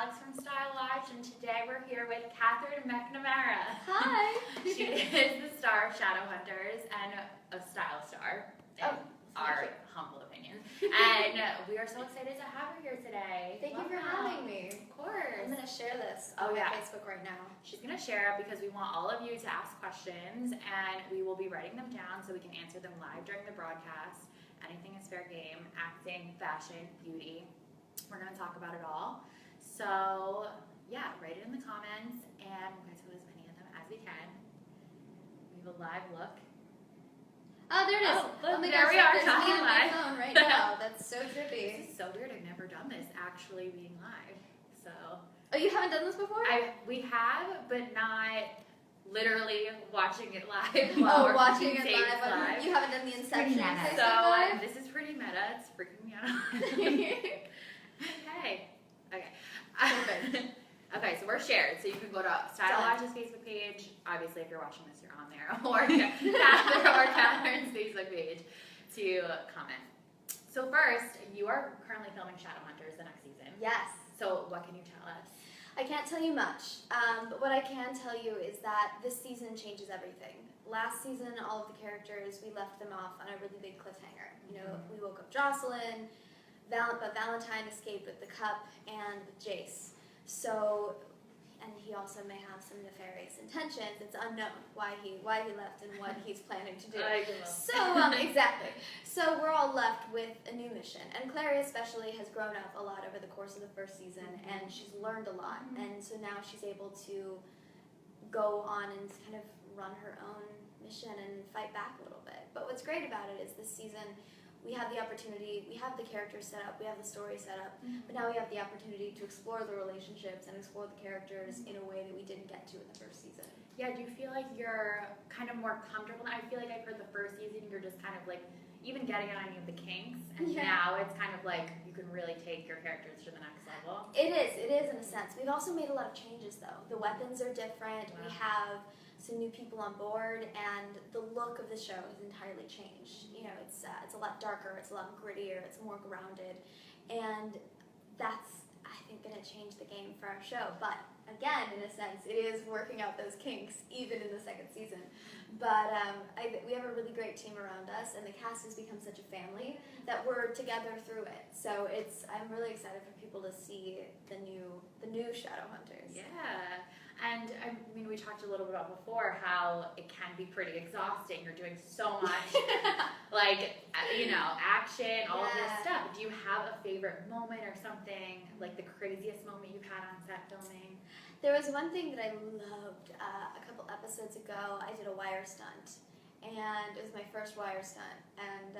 Alex from StyleWatch, and today we're here with Katherine McNamara. Hi! She is the star of Shadowhunters and a style star, in our humble opinion. And we are so excited to have her here today. Thank you for having me. Of course. I'm going to share this on my Facebook right now. She's going to share it because we want all of you to ask questions, and we will be writing them down so we can answer them live during the broadcast. Anything is fair game: acting, fashion, beauty. We're going to talk about it all. So, yeah, write it in the comments, and we'll get to as many of them as we can. We have a live look. Oh, there it is. Oh my there gosh, we are, there's talking me on my live. phone right now. That's so trippy. This is so weird. I've never done this, actually being live. So. Oh, you haven't done this before? We have, but not literally watching it live. Oh, watching it live. You haven't done the Inception thing live? This is pretty meta. It's freaking me out. Okay. Perfect. Okay, so we're shared. So you can go to StyleWatch's Facebook page. Obviously, if you're watching this, you're on there. Or Katherine's Facebook page to comment. So first, you are currently filming Shadowhunters the next season. Yes. So what can you tell us? I can't tell you much, but what I can tell you is that this season changes everything. Last season, all of the characters, we left them off on a really big cliffhanger. You know, we woke up Jocelyn, but Valentine escaped with the cup and with Jace. So, and he also may have some nefarious intentions. It's unknown why he left and what he's planning to do. So, exactly. So we're all left with a new mission. And Clary especially has grown up a lot over the course of the first season, and she's learned a lot. And so now she's able to go on and kind of run her own mission and fight back a little bit. But what's great about it is this season, we have the opportunity, we have the characters set up, we have the story set up, but now we have the opportunity to explore the relationships and explore the characters in a way that we didn't get to in the first season. Yeah, do you feel like you're kind of more comfortable? I feel like I've heard the first season, you're just kind of like, even getting on any of the kinks, and now it's kind of like you can really take your characters to the next level. It is in a sense. We've also made a lot of changes though. The weapons are different, we have some new people on board, and the look of the show has entirely changed. You know, it's a lot darker, it's a lot grittier, it's more grounded, and that's, I think, going to change the game for our show. But again, in a sense, it is working out those kinks even in the second season. But we have a really great team around us, and the cast has become such a family that we're together through it. So I'm really excited for people to see the new Shadowhunters. Yeah. And I mean, we talked a little bit about before how it can be pretty exhausting. You're doing so much, like, you know, action, all of this stuff. Do you have a favorite moment or something, like the craziest moment you've had on set filming? There was one thing that I loved a couple episodes ago. I did a wire stunt, and it was my first wire stunt, and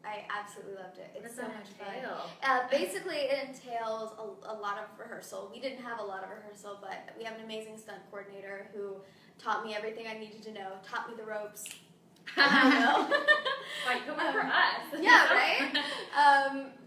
I absolutely loved it. It's so much fun. Basically, it entails a lot of rehearsal. We didn't have a lot of rehearsal, but we have an amazing stunt coordinator who taught me everything I needed to know, taught me the ropes. I don't know. Like, come on for us. Yeah, right?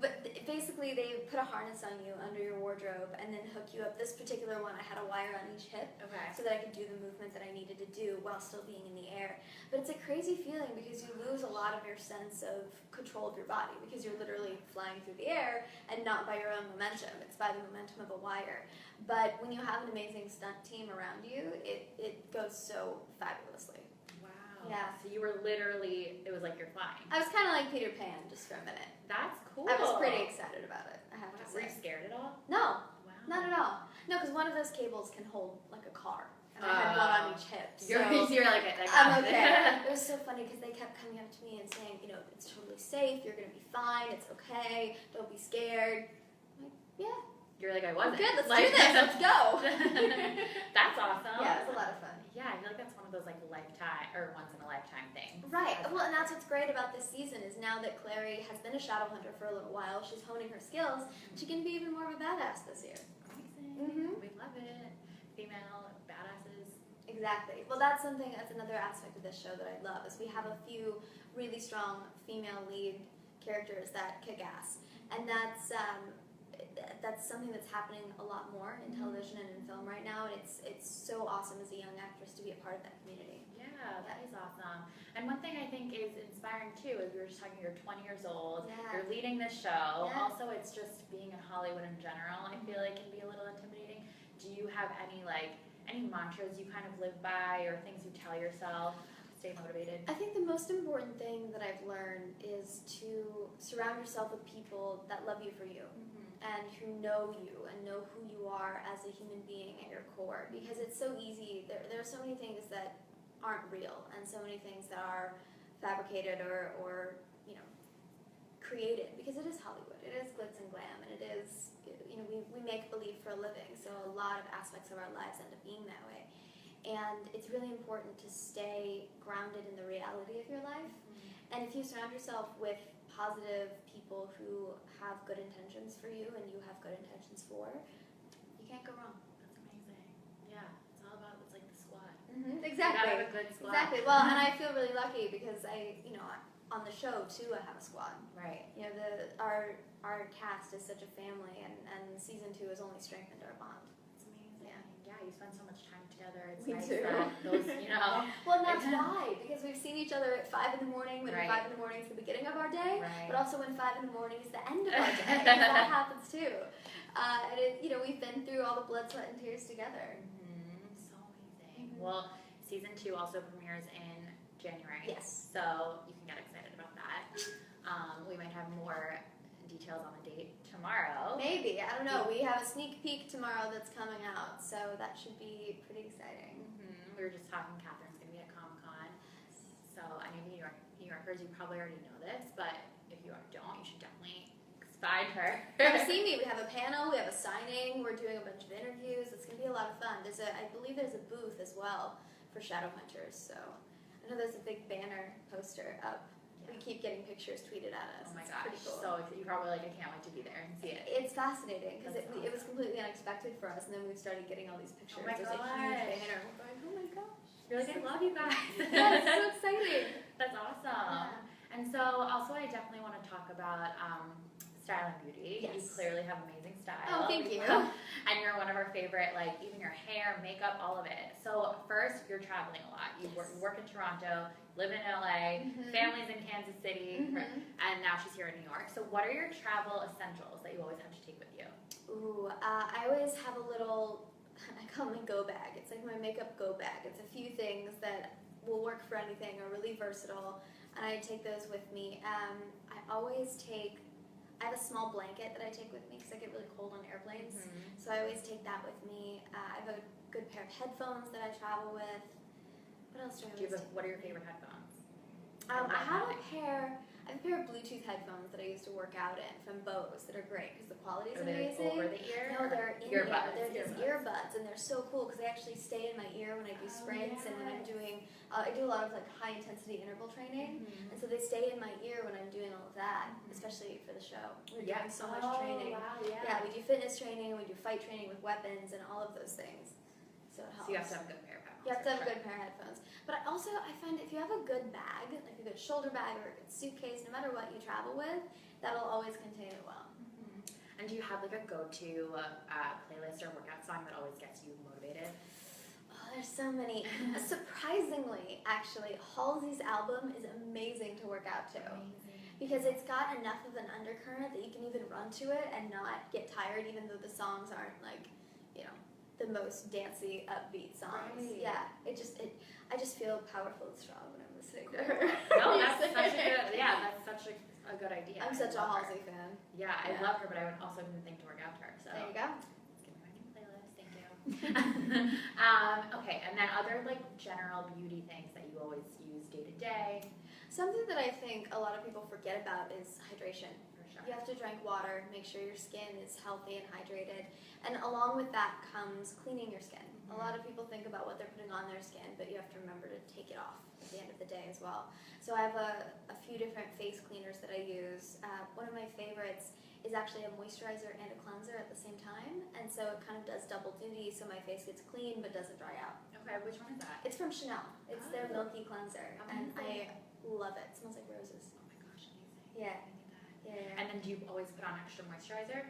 But basically, they put a harness on you under your wardrobe and then hook you up. This particular one, I had a wire on each hip so that I could do the movement that I needed to do while still being in the air. But it's a crazy feeling because you lose a lot of your sense of control of your body because you're literally flying through the air and not by your own momentum. It's by the momentum of a wire. But when you have an amazing stunt team around you, it goes so fabulously. Yeah. So you were literally, it was like you're flying. I was kind of like Peter Pan just for a minute. That's cool. I was pretty excited about it, I have to say. Were you scared at all? No. Wow. Not at all. No, because one of those cables can hold like a car. And I had one on each hip. So you're like, I'm okay. It was so funny because they kept coming up to me and saying, you know, it's totally safe, you're going to be fine, it's okay, don't be scared. I'm like, yeah. You're like, I wasn't. Good, let's do this, let's go. That's awesome. Yeah, it was a lot of fun. Yeah, I feel like that's one of those like lifetime or once in a lifetime things. Right. Well, and that's what's great about this season is now that Clary has been a Shadowhunter for a little while, she's honing her skills, she can be even more of a badass this year. Amazing. We love it. Female badasses. Exactly. Well, that's another aspect of this show that I love is we have a few really strong female lead characters that kick ass, and that's something that's happening a lot more in television and in film right now, and it's so awesome as a young actress to be a part of that community. Yeah, that is awesome. And one thing I think is inspiring too is we were just talking, you're 20 years old, you're leading this show. Also, it's just being in Hollywood in general, I feel like can be a little intimidating. Do you have any mantras you kind of live by or things you tell yourself to stay motivated? I think the most important thing that I've learned is to surround yourself with people that love you for you. And who know you and know who you are as a human being at your core, because it's so easy. There are so many things that aren't real and so many things that are fabricated or created, because it is Hollywood, it is glitz and glam, and it is, we make believe for a living, so a lot of aspects of our lives end up being that way. And it's really important to stay grounded in the reality of your life. And if you surround yourself with positive people who have good intentions for you and you have good intentions for, you can't go wrong. That's amazing. Yeah, it's all about, it's like the squad. Exactly. You gotta have a good squad. Exactly. Well, and I feel really lucky because on the show too, I have a squad. Right. Our cast is such a family, and season 2 has only strengthened our bond. It's amazing. Yeah, you spend so much time together. It's We nice do. that those, Well, and that's why, because we've seen each other at 5 in the morning, when 5 in the morning is the beginning of our day, but also when 5 in the morning is the end of our day. That happens too. And we've been through all the blood, sweat, and tears together. So amazing. Well, season 2 also premieres in January. Yes. So you can get excited about that. We might have more details on the date tomorrow. Maybe. I don't know. We have a sneak peek tomorrow that's coming out, so that should be pretty exciting. We were just talking, Catherine's going to be at Comic-Con. So I know New Yorkers, you probably already know this, but if you don't, you should definitely find her. Come see me. We have a panel, we have a signing, we're doing a bunch of interviews. It's going to be a lot of fun. I believe there's a booth as well for Shadowhunters, so I know there's a big banner poster up. We keep getting pictures tweeted at us. Oh my it's gosh. pretty cool. So you're probably like, I can't wait to be there and see it. It's fascinating because it That's was completely unexpected for us, and then we started getting all these pictures. Oh my There's gosh. a huge banner. We're going, oh my gosh. You're like, I love you guys. Yeah, it's so exciting. That's awesome. Yeah. And so also I definitely want to talk about style and beauty. Yes. You clearly have amazing style. Oh, thank you. And you're one of our favorite, even your hair, makeup, all of it. So first, you're traveling a lot. You work in Toronto, live in LA, family's in Kansas City, and now she's here in New York. So what are your travel essentials that you always have to take with you? Ooh, I always have a little, I call it my go bag. It's like my makeup go bag. It's a few things that will work for anything, are really versatile, and I take those with me. I have a small blanket that I take with me because I get really cold on airplanes, so I always take that with me. I have a good pair of headphones that I travel with. What else do I always take? What are your favorite headphones? I have a pair of Bluetooth headphones that I used to work out in from Bose that are great because the quality is amazing. Over the ear? No, they're in earbuds. They're these earbuds, and they're so cool because they actually stay in my ear when I do sprints and when I'm doing. I do a lot of high intensity interval training, and so they stay in my ear when I'm doing all of that, especially for the show. We're doing so much training. Wow, Yeah, we do fitness training, we do fight training with weapons and all of those things. So it helps. So you have to have a good pair of headphones. You have to have a good pair of headphones. But I find if you have a good bag, like a good shoulder bag or a good suitcase, no matter what you travel with, that'll always contain it well. And do you have a go-to playlist or workout song that always gets you motivated? Oh, there's so many. Surprisingly, actually, Halsey's album is amazing to work out to. Because it's got enough of an undercurrent that you can even run to it and not get tired, even though the songs aren't the most dancey, upbeat songs. Right. Yeah, I just feel powerful and strong when I'm listening to her. No, that's such a good idea. I'm such a Halsey fan. Yeah, I love her, but I would also think to work out to her. So there you go. Let's get my new playlist. Thank you. Okay, and then other general beauty things that you always use day to day. Something that I think a lot of people forget about is hydration. For sure. You have to drink water, make sure your skin is healthy and hydrated, and along with that comes cleaning your skin. A lot of people think about what they're putting on their skin, but you have to remember to take it off at the end of the day as well. So I have a few different face cleaners that I use. One of my favorites is actually a moisturizer and a cleanser at the same time, and so it kind of does double duty, so my face gets clean but doesn't dry out. Okay, which one is that? It's from Chanel. It's their Milky Cleanser, and I love it. It smells like roses. Oh my gosh, amazing. Yeah. I need that. Yeah. And then do you always put on extra moisturizer?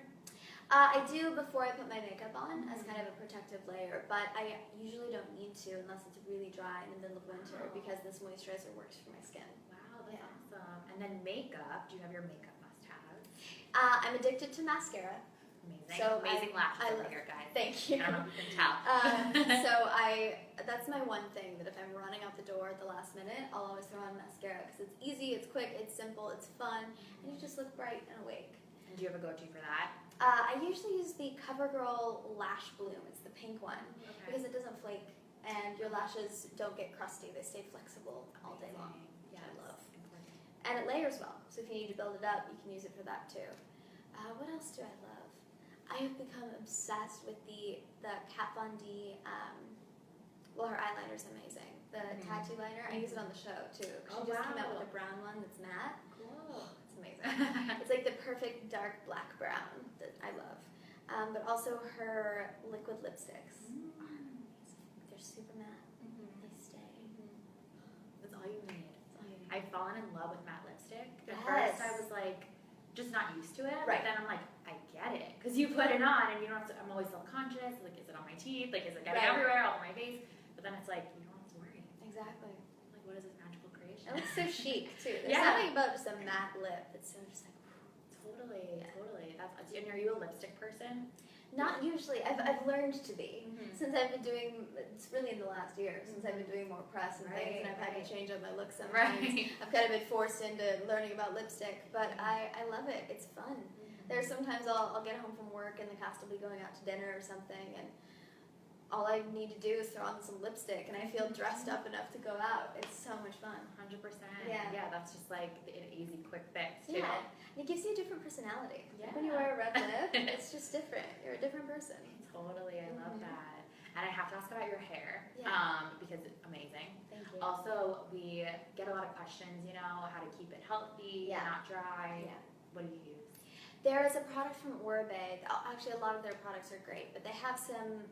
I do before I put my makeup on as kind of a protective layer, but I usually don't need to unless it's really dry in the middle of winter because this moisturizer works for my skin. Wow, that's awesome. And then makeup, do you have your makeup must-haves? I'm addicted to mascara. Amazing. So Amazing lashes I over love, here, guys. Thank you. I don't know if you can tell. That's my one thing, that if I'm running out the door at the last minute, I'll always throw on mascara because it's easy, it's quick, it's simple, it's fun, and you just look bright and awake. And do you have a go-to for that? I usually use the CoverGirl Lash Bloom. It's the pink one because it doesn't flake and your lashes don't get crusty. They stay flexible all day long. Yeah, I love. And it layers well, so if you need to build it up, you can use it for that too. What else do I love? I have become obsessed with the Kat Von D. Her eyeliner's amazing. The tattoo liner. I use it on the show too. She just came out with a brown one that's matte. Cool. It's amazing. It's like the perfect dark black brown that I love. But also her liquid lipsticks. They're super matte. They stay. That's all you need. That's all you need. I've fallen in love with matte lipstick. At Yes. first I was like, just not used to it. Right. But then I'm like, I get it. Because you put it on and you don't have to, I'm always self-conscious. Like, is it on my teeth? Like, is it getting everywhere, all over my face? But then it's like, you don't have to worry. Exactly. Like, what is this magical creation? It looks so chic too. There's Yeah. something about just a matte lip that's so just like. Totally. And are you a lipstick person? Not usually. I've learned to be since I've been doing. It's really in the last year since I've been doing more press and things, and I've had to change up my look sometimes. I've kind of been forced into learning about lipstick, but I love it. It's fun. There's sometimes I'll get home from work and the cast will be going out to dinner or something, and all I need to do is throw on some lipstick, and I feel dressed up enough to go out. It's so much fun. 100%. Yeah. Yeah, that's just like an easy, quick fix too. Yeah, and it gives you a different personality. Yeah. When you wear a red lip, it's just different. You're a different person. Totally, I love that. And I have to ask about your hair, because it's amazing. Thank you. Also, we get a lot of questions, how to keep it healthy, not dry. Yeah. What do you use? There is a product from Oribe. Actually, a lot of their products are great, but they have some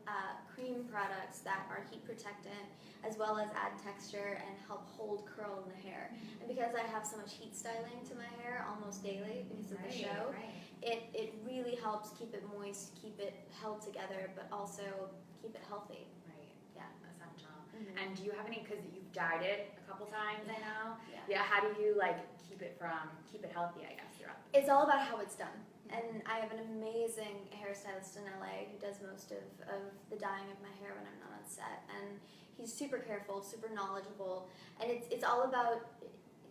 cream products that are heat protectant as well as add texture and help hold curl in the hair. And because I have so much heat styling to my hair almost daily because of the show, it really helps keep it moist, keep it held together, but also keep it healthy. Right. Yeah. Essential. And do you have any, because you've dyed it a couple times, I know. Yeah. How do you keep it healthy, I guess, throughout? It's all about how it's done. And I have an amazing hairstylist in LA who does most of the dyeing of my hair when I'm not on set. And he's super careful, super knowledgeable. And it's all about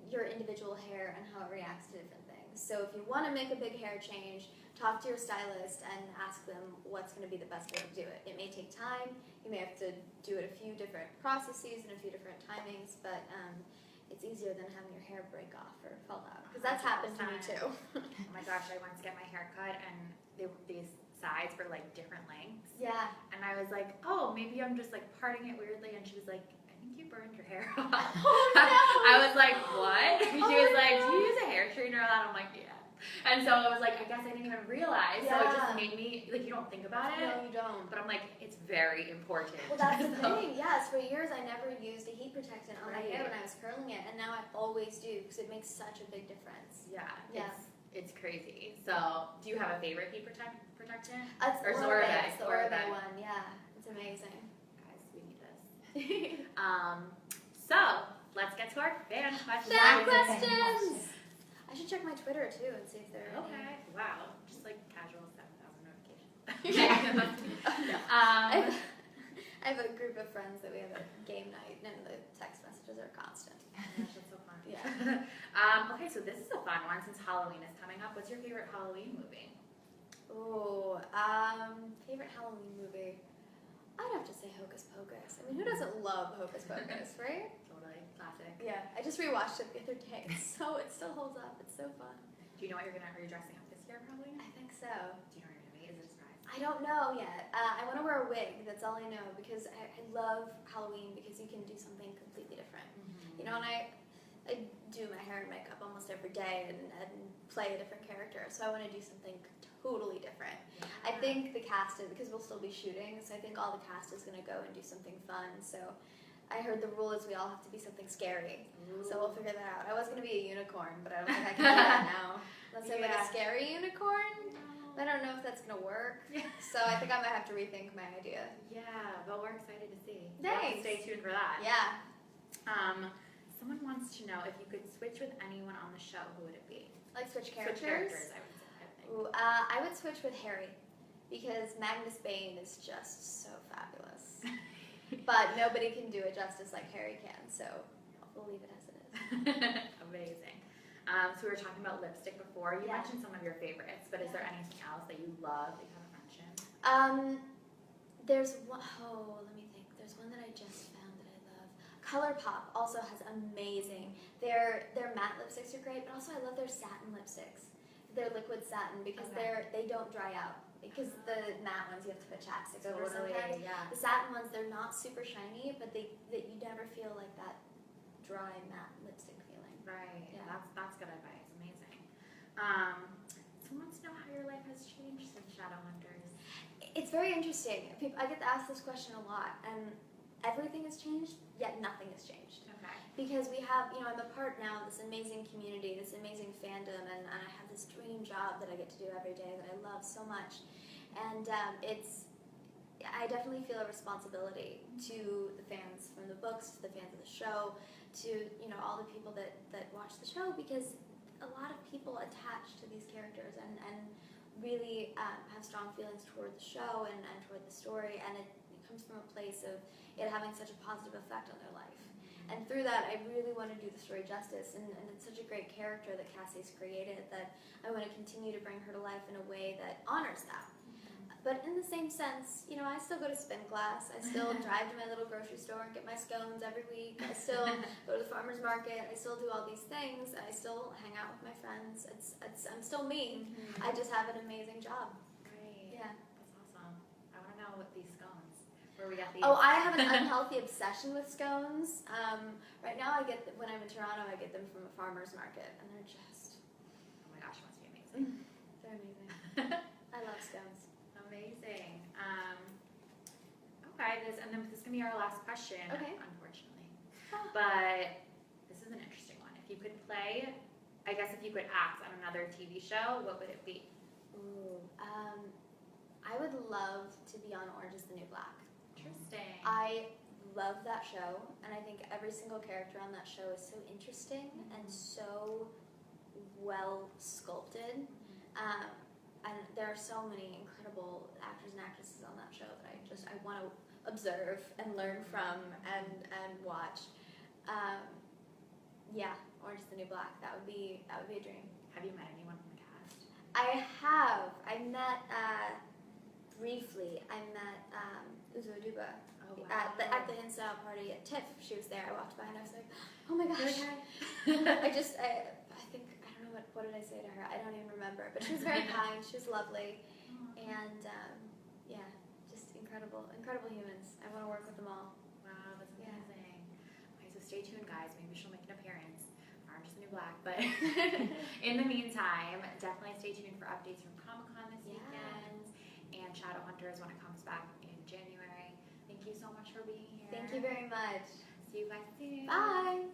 your individual hair and how it reacts to different things. So if you want to make a big hair change, talk to your stylist and ask them what's going to be the best way to do it. It may take time. You may have to do it a few different processes and a few different timings, but it's easier than having your hair break off or fall out. Because that's happened to me too. Oh my gosh, I once got my hair cut and these sides were different lengths. Yeah. And I was like, oh, maybe I'm just parting it weirdly. And she was like, I think you burned your hair off. Oh no! I was like, what? She was like, do you use a hair straightener a lot? I'm like, yeah. And so I was like, I guess I didn't even realize. So it just made me, you don't think about it. No, you don't. But I'm like, it's very important. Well, that's the thing. Yes, for years I never used a heat protectant on my hair when I was curling it, and now I always do because it makes such a big difference. Yeah. Yeah. It's crazy. So, do you have a favorite heat protectant? It's Or Oribe. Oribe. It's the Oribe one. Yeah, it's amazing. Guys, we need this. So, let's get to our fan questions. Fan questions! I should check my Twitter too and see if there are Okay. Wow. Just casual 7,000 notifications. I have a group of friends that we have a game night, and the text messages are constant. Oh my gosh, that's so fun. Yeah. Okay, so this is a fun one since Halloween is coming up. What's your favorite Halloween movie? Oh, favorite Halloween movie? I'd have to say Hocus Pocus. I mean, who doesn't love Hocus Pocus, right? Totally. Classic. Yeah, I just rewatched it the other day. It still holds up. It's so fun. Do you know what are you dressing up this year for Halloween? I think so. Do you know what you're going to be? Is it a surprise? I don't know yet. I want to wear a wig. That's all I know because I love Halloween because you can do something completely different. You know, and I do my hair and makeup almost every day and play a different character. So I want to do something totally different. Yeah. I think the cast is, because we'll still be shooting, so I think all the cast is going to go and do something fun. So I heard the rule is we all have to be something scary. Ooh. So we'll figure that out. I was going to be a unicorn, but I don't think I can do that now. Unless I'm like a scary unicorn. I don't know if that's going to work. So I think I might have to rethink my idea. Yeah, but we're excited to see. Thanks. Stay tuned for that. Yeah. Someone wants to know if you could switch with anyone on the show, who would it be? Like switch characters? Switch characters, I would say. I think. Ooh, I would switch with Harry because Magnus Bane is just so fabulous. But nobody can do it justice like Harry can, so we'll leave it as it is. Amazing. So we were talking about lipstick before. You mentioned some of your favorites, but is there anything else that you love that you haven't mentioned? There's one, let me think. There's one that I just found that I love. ColourPop also has amazing. Their matte lipsticks are great, but also I love their satin lipsticks. They're liquid satin because they don't dry out. Because the matte ones you have to put chapstick over sometimes. Yeah. The satin ones, they're not super shiny, but you never feel like that dry matte lipstick feeling. Right. Yeah. That's good advice. Amazing. Someone wants to know how your life has changed since Shadowhunters. It's very interesting. I get asked this question a lot, and everything has changed, yet nothing has changed. Okay. Because we have, I'm a part now of this amazing community, this amazing fandom, and I have this dream job that I get to do every day that I love so much. And I definitely feel a responsibility to the fans from the books, to the fans of the show, to, all the people that watch the show, because a lot of people attach to these characters and really have strong feelings toward the show and toward the story, and it comes from a place of it having such a positive effect on their life. And through that, I really want to do the story justice, and it's such a great character that Cassie's created that I want to continue to bring her to life in a way that honors that. But in the same sense, I still go to spin class, I still drive to my little grocery store and get my scones every week, I still go to the farmer's market, I still do all these things, I still hang out with my friends, I'm still me, I just have an amazing job. Great. Yeah. That's awesome. I want to know what these scones, where we got these. Oh, I have an unhealthy obsession with scones. Right now, when I'm in Toronto, I get them from a farmer's market, and they're just... Oh my gosh, it must be amazing. They're amazing. I love scones. Amazing. Okay, this is going to be our last question, unfortunately. But this is an interesting one. If you could play, I guess if you could act on another TV show, what would it be? Ooh, I would love to be on Orange is the New Black. Interesting. I love that show, and I think every single character on that show is so interesting and so well sculpted. And there are so many incredible actors and actresses on that show that I want to observe and learn from and watch. Orange is the New Black. That would be a dream. Have you met anyone from the cast? I have. I met briefly. I met Uzo Aduba at the in-style party at TIFF. She was there. I walked by and I was like, oh my gosh. I think, I don't know, what did I say to her? I don't even remember. But she was very kind. She was lovely. And just incredible humans. I want to work with them all. Wow, that's amazing. Okay, so stay tuned, guys. Maybe she'll make an appearance. Orange is the New Black. But in the meantime, definitely stay tuned for updates from Comic-Con this weekend and Shadowhunters when it comes back in January. Thank you so much for being here. Thank you very much. See you guys soon. Bye.